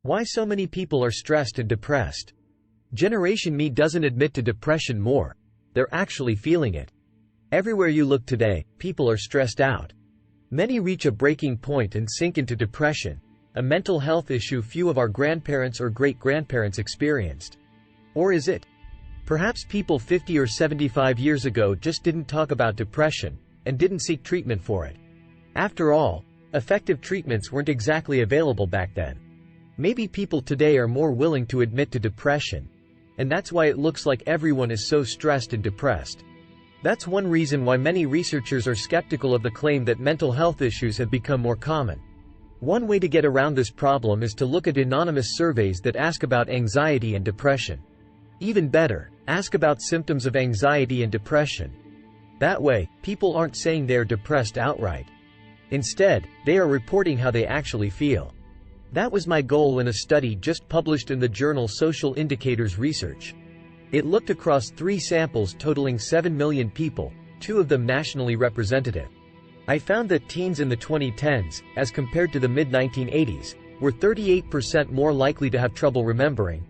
Why so many people are stressed and depressed? Generation Me doesn't admit to depression more. They're actually feeling it. Everywhere you look today, people are stressed out. Many reach a breaking point and sink into depression, a mental health issue few of our grandparents or great-grandparents experienced. Or is it? Perhaps people 50 or 75 years ago just didn't talk about depression, and didn't seek treatment for it. After all, effective treatments weren't exactly available back then. Maybe people today are more willing to admit to depression, and that's why it looks like everyone is so stressed and depressed. That's one reason why many researchers are skeptical of the claim that mental health issues have become more common. One way to get around this problem is to look at anonymous surveys that ask about anxiety and depression. Even better, ask about symptoms of anxiety and depression. That way, people aren't saying they're depressed outright. Instead, they are reporting how they actually feel. That was my goal in a study just published in the journal Social Indicators Research. It looked across 3 samples totaling 7 million people, 2 of them nationally representative. I found that teens in the 2010s, as compared to the mid-1980s, were 38% more likely to have trouble remembering,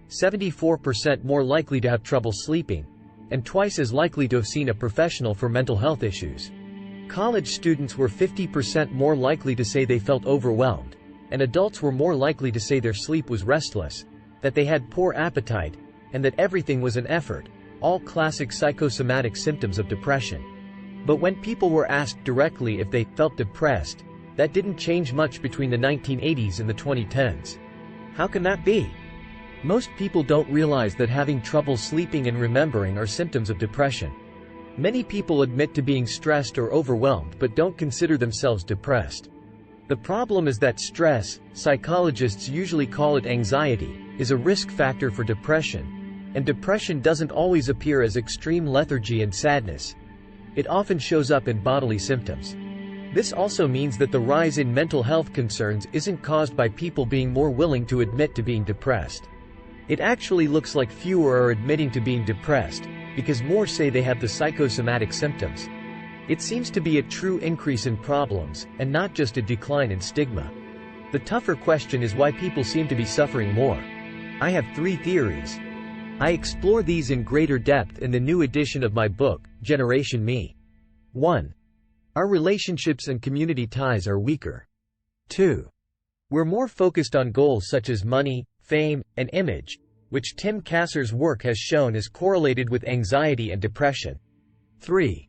74% more likely to have trouble sleeping, and twice as likely to have seen a professional for mental health issues. College students were 50% more likely to say they felt overwhelmed, and adults were more likely to say their sleep was restless, that they had poor appetite, and that everything was an effort, all classic psychosomatic symptoms of depression. But when people were asked directly if they felt depressed, that didn't change much between the 1980s and the 2010s. How can that be? Most people don't realize that having trouble sleeping and remembering are symptoms of depression. Many people admit to being stressed or overwhelmed but don't consider themselves depressed. The problem is that stress, psychologists usually call it anxiety, is a risk factor for depression, and depression doesn't always appear as extreme lethargy and sadness. It often shows up in bodily symptoms. This also means that the rise in mental health concerns isn't caused by people being more willing to admit to being depressed. It actually looks like fewer are admitting to being depressed, because more say they have the psychosomatic symptoms. It seems to be a true increase in problems, and not just a decline in stigma. The tougher question is why people seem to be suffering more. I have 3 theories. I explore these in greater depth in the new edition of my book, Generation Me. 1. Our relationships and community ties are weaker. 2. We're more focused on goals such as money, fame, and image, which Tim Kasser's work has shown is correlated with anxiety and depression. 3.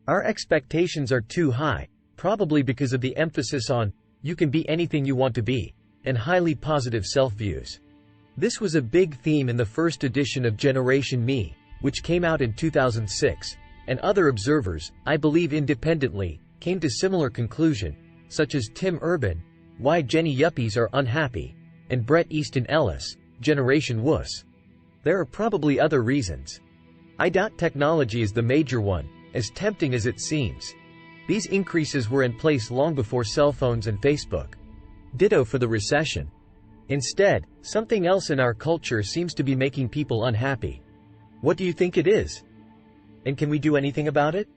Our expectations are too high, probably because of the emphasis on, you can be anything you want to be, and highly positive self-views. This was a big theme in the first edition of Generation Me, which came out in 2006, and other observers, I believe independently, came to similar conclusion, such as Tim Urban, Why Jenny Yuppies Are Unhappy, and Bret Easton Ellis, Generation Wuss. There are probably other reasons. I doubt technology is the major one, as tempting as it seems. These increases were in place long before cell phones and Facebook. Ditto for the recession. Instead, something else in our culture seems to be making people unhappy. What do you think it is? And can we do anything about it?